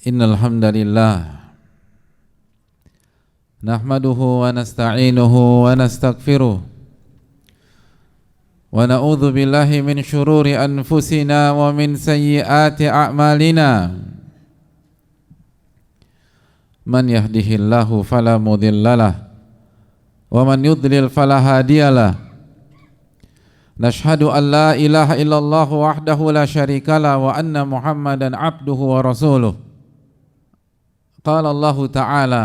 Innal hamdalillah nahmaduhu wa nasta'inuhu wa nastaghfiruh wa na'udzu billahi min syururi anfusina wa min sayyiati a'malina. Man yahdihillahu fala mudhillalah wa man yudlil fala hadiyalah. Nashhadu an la ilaha illallah wahdahu la syarikalah wa anna Muhammadan abduhu wa rasuluh. Qala Allah Ta'ala,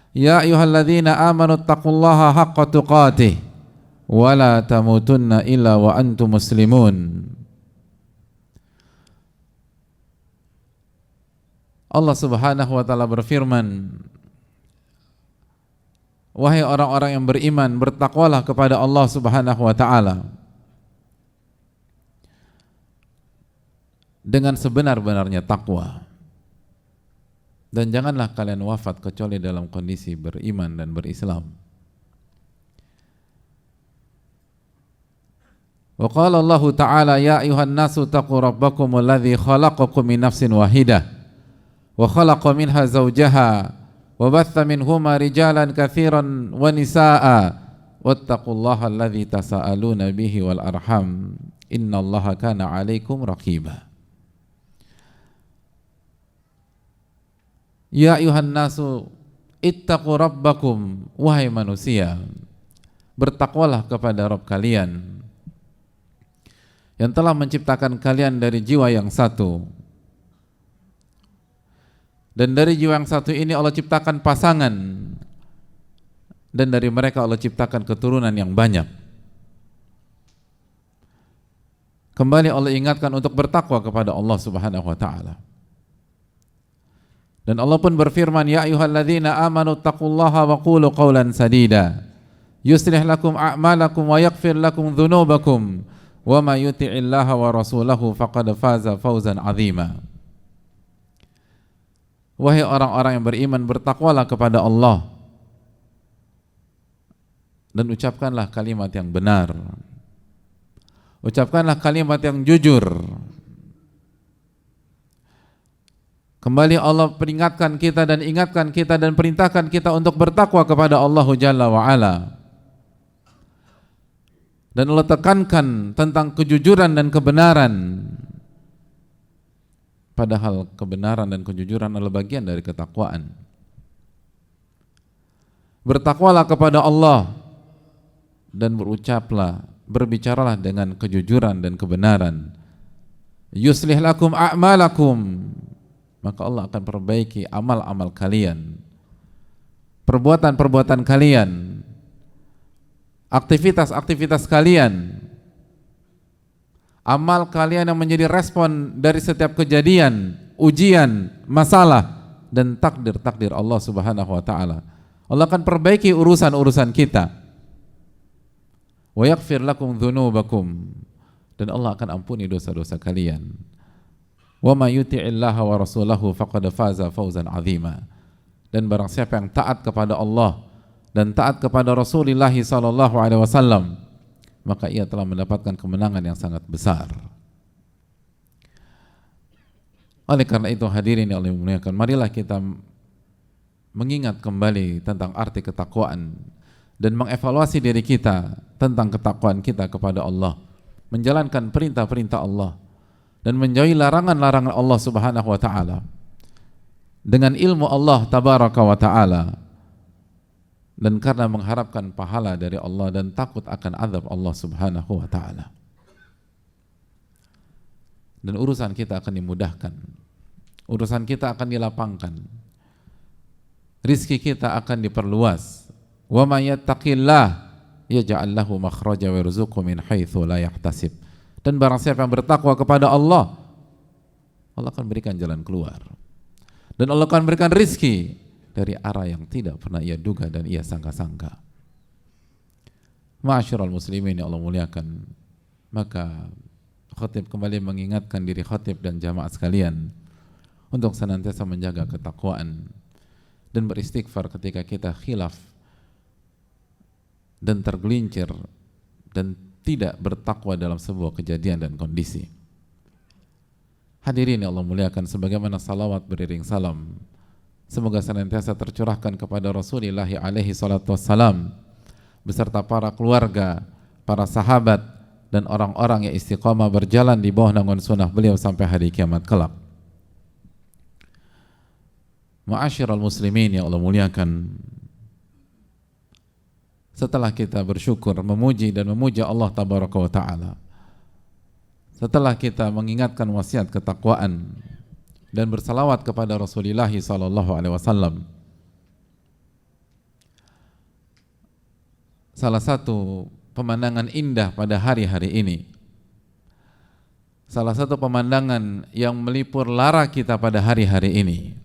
ya ayyuhalladzina amanu taqullaha haqqa tuqatih wa la tamutunna illa wa antum muslimun. Allah Subhanahu wa Ta'ala berfirman, wahai orang-orang yang beriman, bertakwalah kepada Allah Subhanahu wa Ta'ala dengan sebenar-benarnya takwa. Dan janganlah kalian wafat kecuali dalam kondisi beriman dan berislam. Wa qala Allah Ta'ala, ya ayuhan nasu taqu rabbakumul ladzi khalaqakum min nafsin wahidah wa khalaqa minha zawjaha wa batha minhuma rijalan katsiran wa nisaa'a wattaqullaha alladzi tasaaluna bihi wal arham innallaha kana 'alaikum raqiba. Ya ayuhan nasu ittaqu rabbakum, wahai manusia, bertakwalah kepada Rabb kalian yang telah menciptakan kalian dari jiwa yang satu. Dan dari jiwa yang satu ini Allah ciptakan pasangan, dan dari mereka Allah ciptakan keturunan yang banyak. Kembali Allah ingatkan untuk bertakwa kepada Allah Subhanahu wa Ta'ala. Dan Allah pun berfirman, ya ayyuhalladzina amanu taqullaha wa qulu qawlan sadida yuslih lakum a'malakum wa yaghfir lakum dhunubakum wa may yuti'illaha wa rasulahu faqad faza fawzan 'azima. Wahai orang-orang yang beriman, bertakwalah kepada Allah dan ucapkanlah kalimat yang benar, ucapkanlah kalimat yang jujur. Kembali Allah peringatkan kita dan ingatkan kita dan perintahkan kita untuk bertakwa kepada Allah Jalla wa'ala. Dan Allah tekankan tentang kejujuran dan kebenaran. Padahal kebenaran dan kejujuran adalah bagian dari ketakwaan. Bertakwalah kepada Allah dan berucaplah, berbicaralah dengan kejujuran dan kebenaran. Yuslih lakum a'malakum, maka Allah akan perbaiki amal-amal kalian, perbuatan-perbuatan kalian, aktivitas-aktivitas kalian, amal kalian yang menjadi respon dari setiap kejadian, ujian, masalah, dan takdir-takdir Allah Subhanahu wa Ta'ala. Allah akan perbaiki urusan-urusan kita. Wa yaghfir lakum dzunubakum, dan Allah akan ampuni dosa-dosa kalian. Wa may yuti'illaha wa rasulahu faqad faza fawzan 'azima. Dan barang siapa yang taat kepada Allah dan taat kepada Rasulullah sallallahu alaihi wasallam, maka ia telah mendapatkan kemenangan yang sangat besar. Oleh karena itu hadirin yang Allah muliakan, marilah kita mengingat kembali tentang arti ketakwaan dan mengevaluasi diri kita tentang ketakwaan kita kepada Allah, menjalankan perintah-perintah Allah dan menjauhi larangan-larangan Allah Subhanahu wa Ta'ala dengan ilmu Allah Tabaraka wa Ta'ala, dan karena mengharapkan pahala dari Allah dan takut akan azab Allah Subhanahu wa Ta'ala. Dan urusan kita akan dimudahkan, urusan kita akan dilapangkan, rizki kita akan diperluas. Wa may yattaqillah yaj'al lahu makhraja wa yarzuqhu min haitsu la yahtasib. Dan barang siapa yang bertakwa kepada Allah, Allah akan berikan jalan keluar, dan Allah akan berikan rizki dari arah yang tidak pernah ia duga dan ia sangka-sangka. Ma'asyiral muslimin yang Allah muliakan, maka khatib kembali mengingatkan diri khatib dan jamaah sekalian untuk senantiasa menjaga ketakwaan dan beristighfar ketika kita khilaf dan tergelincir dan tidak bertakwa dalam sebuah kejadian dan kondisi. Hadirin yang Allah muliakan, sebagaimana salawat beriring salam semoga senantiasa tercurahkan kepada Rasulullah alaihi salatu wassalam beserta para keluarga, para sahabat, dan orang-orang yang istiqamah berjalan di bawah naungan sunnah beliau sampai hari kiamat kelak. Ma'asyiral muslimin yang Allah muliakan, setelah kita bersyukur, memuji dan memuja Allah tabaraka wa ta'ala, setelah kita mengingatkan wasiat ketakwaan dan bersalawat kepada Rasulullah sallallahu alaihi wasallam, salah satu pemandangan indah pada hari-hari ini, salah satu pemandangan yang melipur lara kita pada hari-hari ini,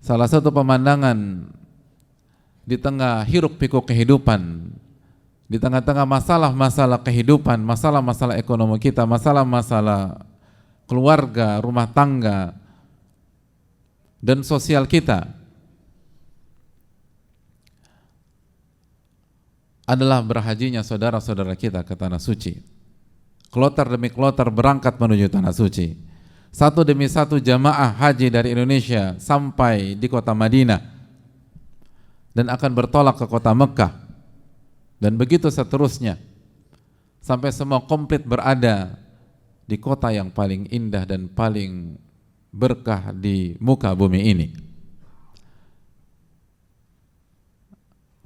salah satu pemandangan di tengah hiruk-pikuk kehidupan, di tengah-tengah masalah-masalah kehidupan, masalah-masalah ekonomi kita, masalah-masalah keluarga, rumah tangga, dan sosial kita, adalah berhajinya saudara-saudara kita ke tanah suci. Kloter demi kloter berangkat menuju tanah suci. Satu demi satu jamaah haji dari Indonesia sampai di kota Madinah dan akan bertolak ke kota Mekah. Dan begitu seterusnya sampai semua komplit berada di kota yang paling indah dan paling berkah di muka bumi ini.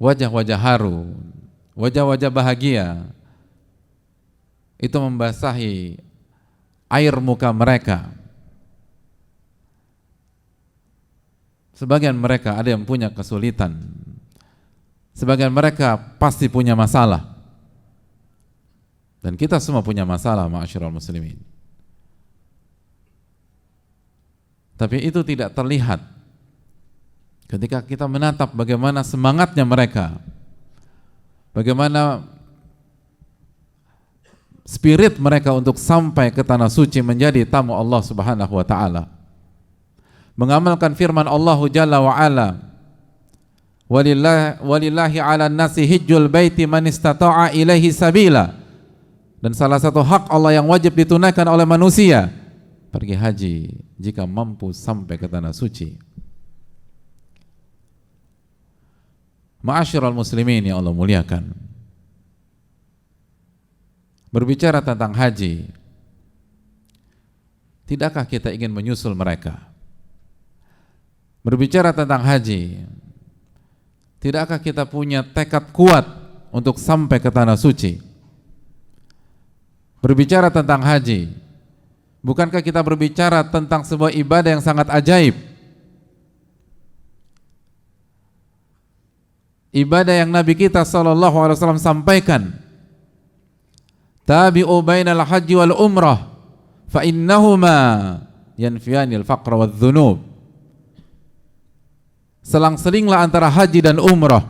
Wajah-wajah haru, wajah-wajah bahagia itu membasahi air muka mereka. Sebagian mereka ada yang punya kesulitan, sebagian mereka pasti punya masalah, dan kita semua punya masalah, ma'asyiral muslimin. Tapi itu tidak terlihat ketika kita menatap bagaimana semangatnya mereka, bagaimana spirit mereka untuk sampai ke tanah suci menjadi tamu Allah Subhanahu wa ta'ala, mengamalkan firman Allah Jalla wa Ala, walillahi ala nasi hijjul baiti man istata'a ilaihi sabila, dan salah satu hak Allah yang wajib ditunaikan oleh manusia, pergi haji jika mampu sampai ke tanah suci. Ma'asyiral muslimin yang Allah muliakan, berbicara tentang haji, tidakkah kita ingin menyusul mereka? Berbicara tentang haji, tidakkah kita punya tekad kuat untuk sampai ke tanah suci? Berbicara tentang haji, bukankah kita berbicara tentang sebuah ibadah yang sangat ajaib? Ibadah yang Nabi kita SAW sampaikan, tabi'u bainal haji wal umrah fa innahuma yanfiyanil faqra wal dhunub. Selang-selinglah antara haji dan umrah,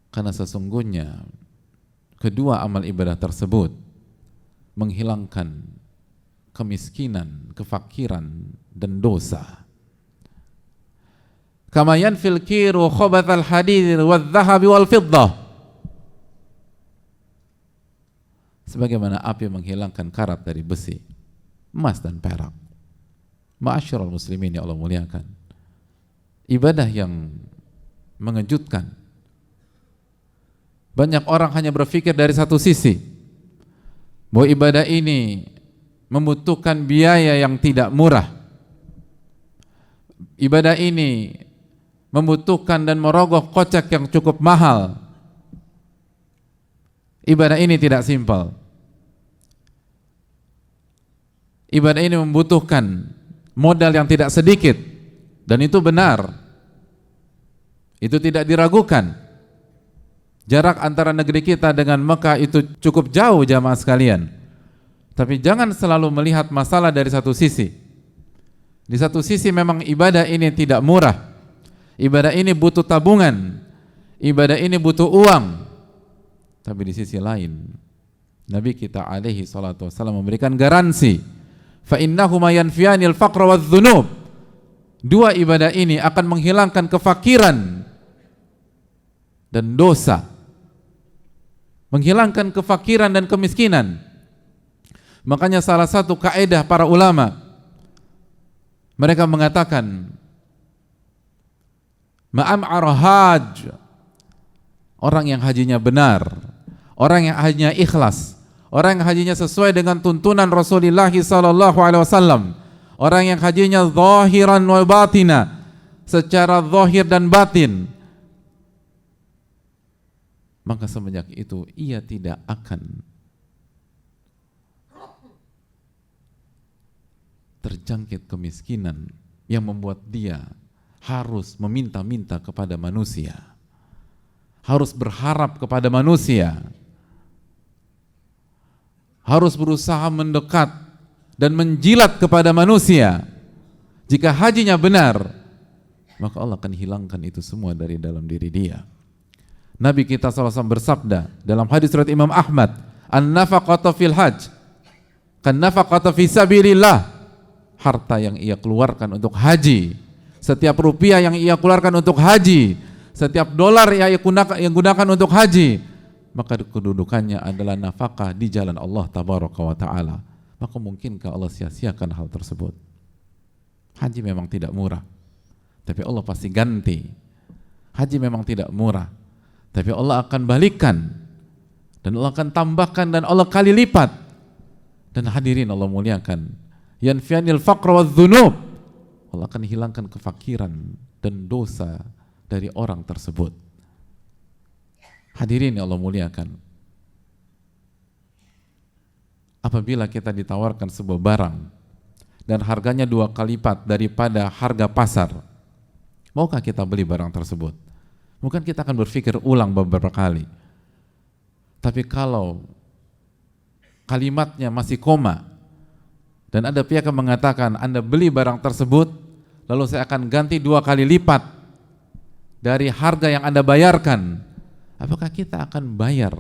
karena sesungguhnya kedua amal ibadah tersebut menghilangkan kemiskinan, kefakiran, dan dosa. Kama yanfil kiru khabathal hadid wal dhahabi wal fiddah, sebagaimana api menghilangkan karat dari besi, emas dan perak. Ma'asyiral muslimin ya Allah muliakan, ibadah yang mengejutkan. Banyak orang hanya berpikir dari satu sisi, bahwa ibadah ini membutuhkan biaya yang tidak murah, ibadah ini membutuhkan dan merogoh kocek yang cukup mahal, ibadah ini tidak simpel, ibadah ini membutuhkan modal yang tidak sedikit, dan itu benar, itu tidak diragukan. Jarak antara negeri kita dengan Mekah itu cukup jauh jamaah sekalian. Tapi jangan selalu melihat masalah dari satu sisi. Di satu sisi memang ibadah ini tidak murah, ibadah ini butuh tabungan, ibadah ini butuh uang. Tapi di sisi lain, Nabi kita alaihi salatu wassalam memberikan garansi, fa innahuma yanfiyanil faqra wadh-dhunub. Dua ibadah ini akan menghilangkan kefakiran dan dosa, menghilangkan kefakiran dan kemiskinan. Makanya salah satu kaidah para ulama, mereka mengatakan ma'am'ar haj, orang yang hajinya benar, orang yang hajinya ikhlas, orang yang hajinya sesuai dengan tuntunan Rasulullah sallallahu alaihi wasallam, orang yang hajinya zahiran wa batina, secara zahir dan batin, maka semenjak itu ia tidak akan terjangkit kemiskinan yang membuat dia harus meminta-minta kepada manusia, harus berharap kepada manusia, harus berusaha mendekat dan menjilat kepada manusia. Jika hajinya benar, maka Allah akan hilangkan itu semua dari dalam diri dia. Nabi kita SAW bersabda dalam hadis riwayat Imam Ahmad, an-nafaqatu fil hajj kan nafaqatu fi sabilillah. Harta yang ia keluarkan untuk haji, setiap rupiah yang ia keluarkan untuk haji, setiap dolar yang ia gunakan untuk haji, maka kedudukannya adalah nafkah di jalan Allah tabaraka wa ta'ala. Maka mungkinkah Allah sia-siakan hal tersebut? Haji memang tidak murah, tapi Allah pasti ganti. Haji memang tidak murah, tapi Allah akan balikkan, dan Allah akan tambahkan, dan Allah kali lipat. Dan hadirin Allah muliakan, yanfianil faqra wa dhunub, Allah akan hilangkan kefakiran dan dosa dari orang tersebut. Hadirin yang Allah muliakan, apabila kita ditawarkan sebuah barang dan harganya 2 kali lipat daripada harga pasar, maukah kita beli barang tersebut? Mungkin kita akan berpikir ulang beberapa kali. Tapi kalau kalimatnya masih koma dan ada pihak yang mengatakan Anda beli barang tersebut, lalu saya akan ganti 2 kali lipat dari harga yang Anda bayarkan, apakah kita akan bayar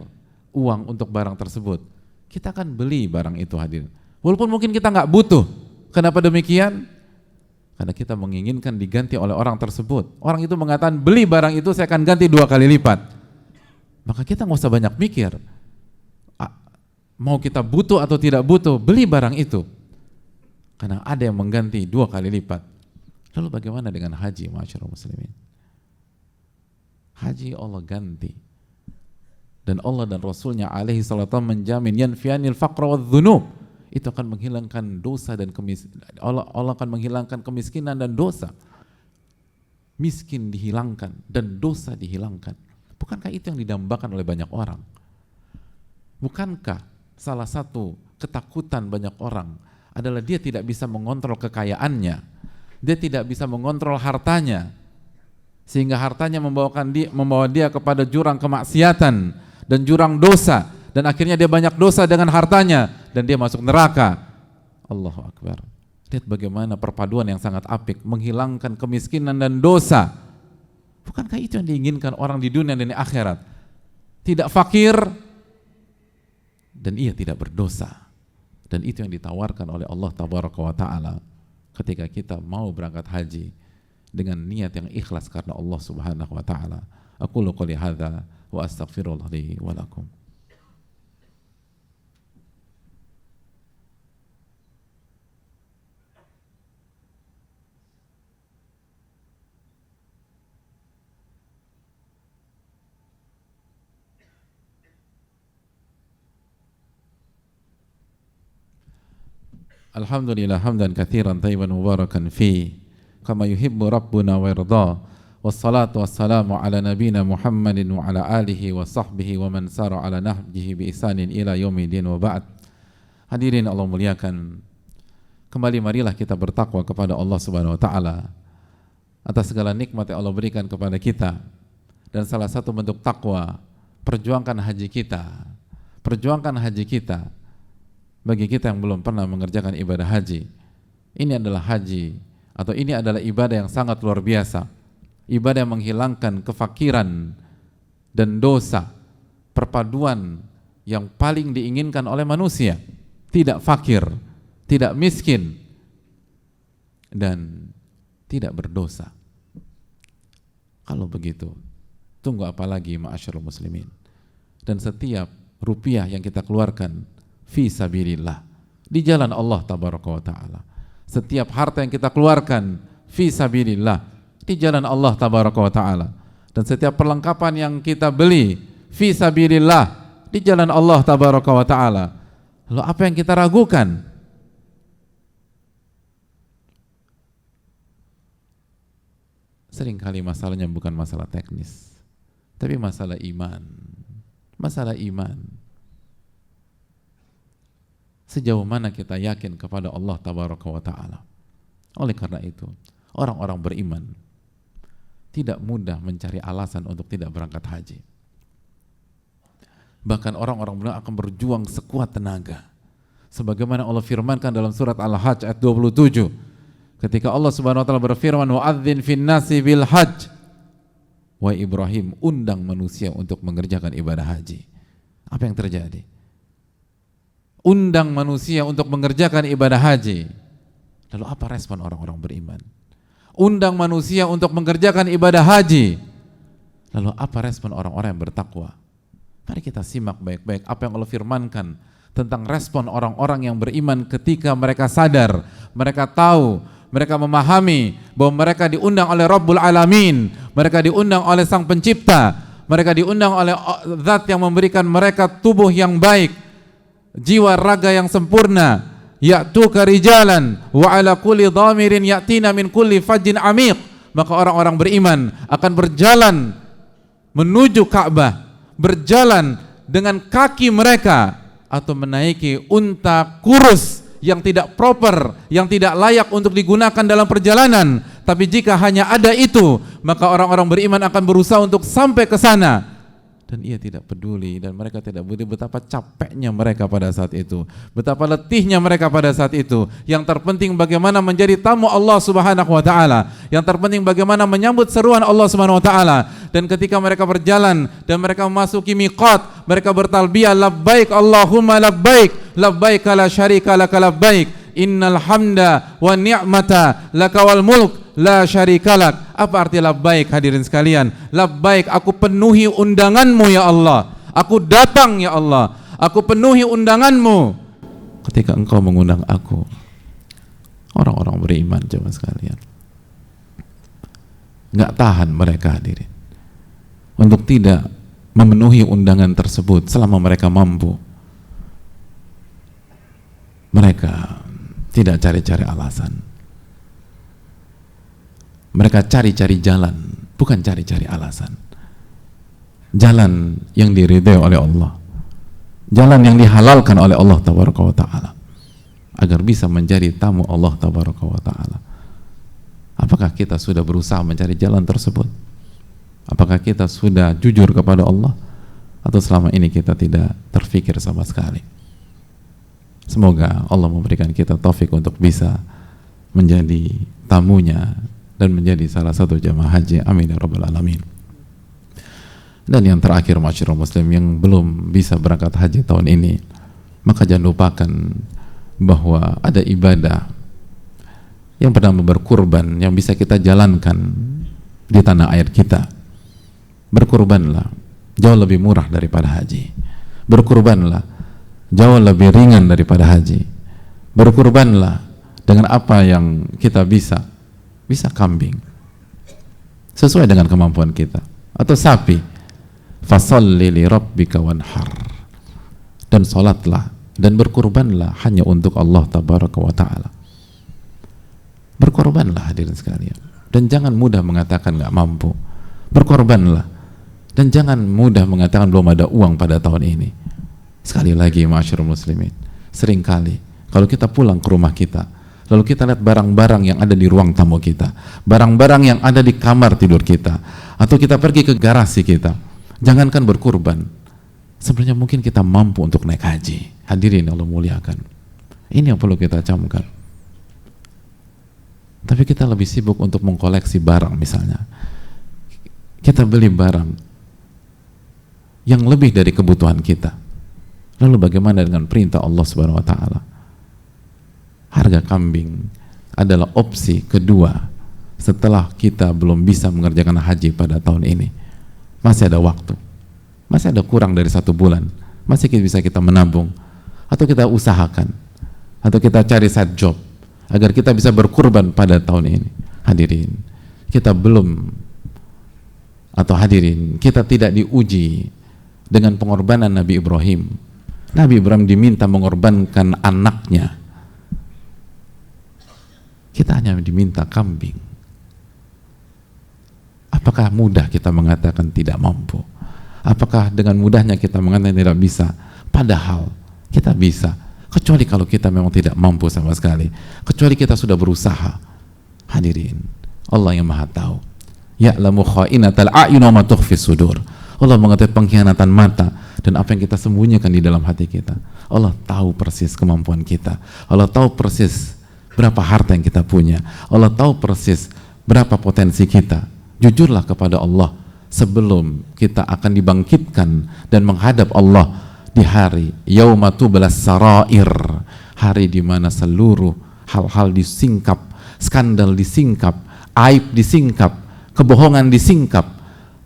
uang untuk barang tersebut? Kita akan beli barang itu, hadirin. Walaupun mungkin kita nggak butuh. Kenapa demikian? Karena kita menginginkan diganti oleh orang tersebut. Orang itu mengatakan beli barang itu saya akan ganti 2 kali lipat. Maka kita nggak usah banyak mikir. Mau kita butuh atau tidak butuh, beli barang itu. Karena ada yang mengganti 2 kali lipat. Lalu bagaimana dengan haji, ma'asyiral muslimin? Haji Allah ganti. Dan Allah dan Rasulnya alaihi salatu menjamin yanfianil faqra wa dhunub. Itu akan menghilangkan dosa dan Allah akan menghilangkan kemiskinan dan dosa. Miskin dihilangkan dan dosa dihilangkan. Bukankah itu yang didambakan oleh banyak orang? Bukankah salah satu ketakutan banyak orang adalah dia tidak bisa mengontrol kekayaannya, dia tidak bisa mengontrol hartanya, sehingga hartanya membawa dia kepada jurang kemaksiatan dan jurang dosa, dan akhirnya dia banyak dosa dengan hartanya dan dia masuk neraka. Allahu Akbar. Lihat bagaimana perpaduan yang sangat apik, menghilangkan kemiskinan dan dosa. Bukankah itu yang diinginkan orang di dunia dan di akhirat? Tidak fakir dan ia tidak berdosa. Dan itu yang ditawarkan oleh Allah tabaraka wa ta'ala ketika kita mau berangkat haji dengan niat yang ikhlas karena Allah subhanahu wa ta'ala. Aqulu qouli hadza wa astaghfirullah li wa lakum. Alhamdulillah hamdan katsiran thayyiban mubarakan fi kama yuhibbu rabbuna wa yarda. Wassalatu wassalamu ala nabiyyina Muhammadin wa ala alihi wa sahbihi wa man sara ala nahjihi bi ihsanin ila yaumil wa ba'd. Hadirin Allah muliakan, kembali marilah kita bertakwa kepada Allah Subhanahu wa taala atas segala nikmat yang Allah berikan kepada kita. Dan salah satu bentuk takwa, perjuangkan haji kita. Perjuangkan haji kita. Bagi kita yang belum pernah mengerjakan ibadah haji, ini adalah haji, atau ini adalah ibadah yang sangat luar biasa. Ibadah yang menghilangkan kefakiran dan dosa, perpaduan yang paling diinginkan oleh manusia. Tidak fakir, tidak miskin, dan tidak berdosa. Kalau begitu, tunggu apa lagi ma'asyarul muslimin? Dan setiap rupiah yang kita keluarkan fi sabilillah, di jalan Allah tabaraka wa ta'ala. Setiap harta yang kita keluarkan fi sabilillah, di jalan Allah tabaraka wa ta'ala. Dan setiap perlengkapan yang kita beli fi sabilillah, di jalan Allah tabaraka wa ta'ala. Lalu apa yang kita ragukan? Seringkali masalahnya bukan masalah teknis, tapi masalah iman. Masalah iman. Sejauh mana kita yakin kepada Allah tabaraka wa ta'ala. Oleh karena itu, orang-orang beriman tidak mudah mencari alasan untuk tidak berangkat haji. Bahkan orang-orang beriman akan berjuang sekuat tenaga. Sebagaimana Allah firmankan dalam surat Al-Hajj ayat 27. Ketika Allah Subhanahu wa taala berfirman, "Wa'adzin fin nasi bil hajj." Wahai Ibrahim, undang manusia untuk mengerjakan ibadah haji. Apa yang terjadi? Undang manusia untuk mengerjakan ibadah haji. Lalu apa respon orang-orang beriman? Undang manusia untuk mengerjakan ibadah haji. Lalu apa respon orang-orang yang bertakwa? Mari kita simak baik-baik apa yang Allah firmankan tentang respon orang-orang yang beriman ketika mereka sadar, mereka tahu, mereka memahami bahwa mereka diundang oleh Rabbul Alamin, mereka diundang oleh Sang Pencipta, mereka diundang oleh Zat yang memberikan mereka tubuh yang baik, jiwa raga yang sempurna. Ya'tuka rijalan wa ala kulli dhamirin ya'tina min kulli fajjin amiq. Maka orang-orang beriman akan berjalan menuju Ka'bah, berjalan dengan kaki mereka atau menaiki unta kurus yang tidak proper, yang tidak layak untuk digunakan dalam perjalanan. Tapi jika hanya ada itu, maka orang-orang beriman akan berusaha untuk sampai ke sana. Dan ia tidak peduli, dan mereka tidak peduli betapa capeknya mereka pada saat itu, betapa letihnya mereka pada saat itu. Yang terpenting bagaimana menjadi tamu Allah Subhanahu wa taala. Yang terpenting bagaimana menyambut seruan Allah Subhanahu wa taala. Dan ketika mereka berjalan dan mereka memasuki miqat, mereka bertalbiyah labbaik Allahumma labbaik, labbaik la syarika laka labbaik, innal hamda wa ni'mata laka wal mulk la syarikalak. Apa arti labbaik hadirin sekalian? Labbaik, aku penuhi undanganmu ya Allah, aku datang ya Allah, aku penuhi undanganmu. Ketika engkau mengundang aku, orang-orang beriman coba sekalian, nggak tahan mereka hadirin untuk tidak memenuhi undangan tersebut selama mereka mampu. Mereka tidak cari-cari alasan. Mereka cari-cari jalan, bukan cari-cari alasan. Jalan yang diridhai oleh Allah, jalan yang dihalalkan oleh Allah tabaraka wa ta'ala, agar bisa menjadi tamu Allah tabaraka wa ta'ala. Apakah kita sudah berusaha mencari jalan tersebut? Apakah kita sudah jujur kepada Allah? Atau selama ini kita tidak terfikir sama sekali? Semoga Allah memberikan kita taufik untuk bisa menjadi tamunya dan menjadi salah satu jamaah haji. Amin ya rabbal alamin. Dan yang terakhir, masyarakat muslim yang belum bisa berangkat haji tahun ini, maka jangan lupakan bahwa ada ibadah yang bernama berkurban yang bisa kita jalankan di tanah air kita. Berkurbanlah, jauh lebih murah daripada haji. Berkurbanlah, jauh lebih ringan daripada haji. Berkurbanlah dengan apa yang kita bisa kambing sesuai dengan kemampuan kita, atau sapi, fasalli li rabbika wanhar, dan salatlah dan berkurbanlah hanya untuk Allah tabaraka wa ta'ala. Berkorbanlah hadirin sekalian, dan jangan mudah mengatakan nggak mampu. Berkorbanlah dan jangan mudah mengatakan belum ada uang pada tahun ini. Sekali lagi masyarul muslimin, seringkali kalau kita pulang ke rumah kita, lalu kita lihat barang-barang yang ada di ruang tamu kita, barang-barang yang ada di kamar tidur kita, atau kita pergi ke garasi kita, jangankan berkurban, sebenarnya mungkin kita mampu untuk naik haji. Hadirin Allah muliakan, ini yang perlu kita camkan. Tapi kita lebih sibuk untuk mengkoleksi barang. Misalnya kita beli barang yang lebih dari kebutuhan kita, lalu bagaimana dengan perintah Allah Subhanahu wa ta'ala? Harga kambing adalah opsi kedua setelah kita belum bisa mengerjakan haji pada tahun ini. Masih ada waktu, masih ada kurang dari 1 bulan, masih bisa kita menabung atau kita usahakan atau kita cari side job agar kita bisa berkurban pada tahun ini. Hadirin, kita belum, atau hadirin, kita tidak diuji dengan pengorbanan Nabi Ibrahim. Nabi Ibrahim diminta mengorbankan anaknya, kita hanya diminta kambing. Apakah mudah kita mengatakan tidak mampu? Apakah dengan mudahnya kita mengatakan tidak bisa? Padahal kita bisa, kecuali kalau kita memang tidak mampu sama sekali, kecuali kita sudah berusaha. Hadirin, Allah yang Maha Tahu. Ya'lamu kha'inatal a'yun wa ma tukhfis sudur. Allah mengetahui pengkhianatan mata dan apa yang kita sembunyikan di dalam hati kita. Allah tahu persis kemampuan kita. Allah tahu persis berapa harta yang kita punya. Allah tahu persis berapa potensi kita. Jujurlah kepada Allah sebelum kita akan dibangkitkan dan menghadap Allah di hari yauma tublas sarair, hari di mana seluruh hal-hal disingkap, skandal disingkap, aib disingkap, kebohongan disingkap,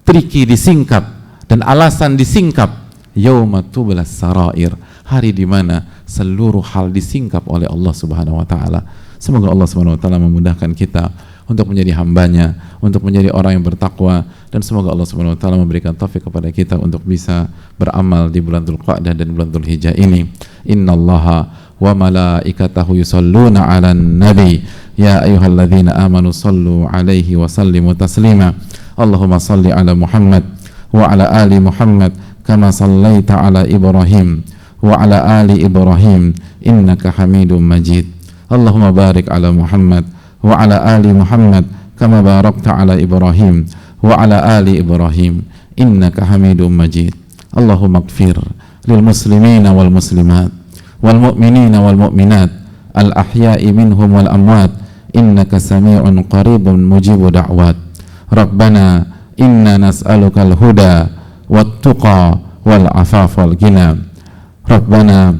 triki disingkap, dan alasan disingkap. Yauma tublas sarair, hari di mana seluruh hal disingkap oleh Allah Subhanahu wa taala. Semoga Allah Subhanahu wa taala memudahkan kita untuk menjadi hambanya, untuk menjadi orang yang bertakwa, dan semoga Allah Subhanahu wa taala memberikan taufik kepada kita untuk bisa beramal di bulan Dzulqa'dah dan bulan Dzulhijjah ini. Innallaha wa malaikatahu yusalluna 'alan nabi ya ayyuhalladzina amanu sallu 'alaihi wa sallimu taslima. Allahumma salli 'ala Muhammad wa 'ala ali Muhammad kama sallaita 'ala Ibrahim wa 'ala ali Ibrahim innaka Hamidum Majid. Allahumma barik 'ala Muhammad wa 'ala ali Muhammad kama barakta 'ala Ibrahim wa 'ala ali Ibrahim innaka Hamidum Majid. Allahumma ighfir lil muslimina wal muslimat wal mu'minina wal mu'minat al ahya'i minhum wal amwat innaka sami'un qaribun mujibu da'wat. Rabbana inna nas'aluka al huda wat tuqa wal afaf wal ghina. Rabbana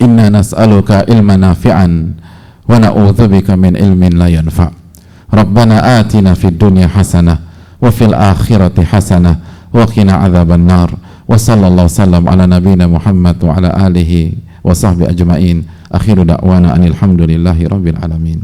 inna nas'aluka ilman nafi'an wa na'udzubika min ilmin la yanfa'. Rabbana atina fid dunya hasanah wa fil akhirati hasanah wa qina adzaban nar. Wa sallallahu sallam ala nabiyyina Muhammad wa ala alihi wa sahbihi ajma'in. Akhiru da'wana anil hamdulillahi rabbil alamin.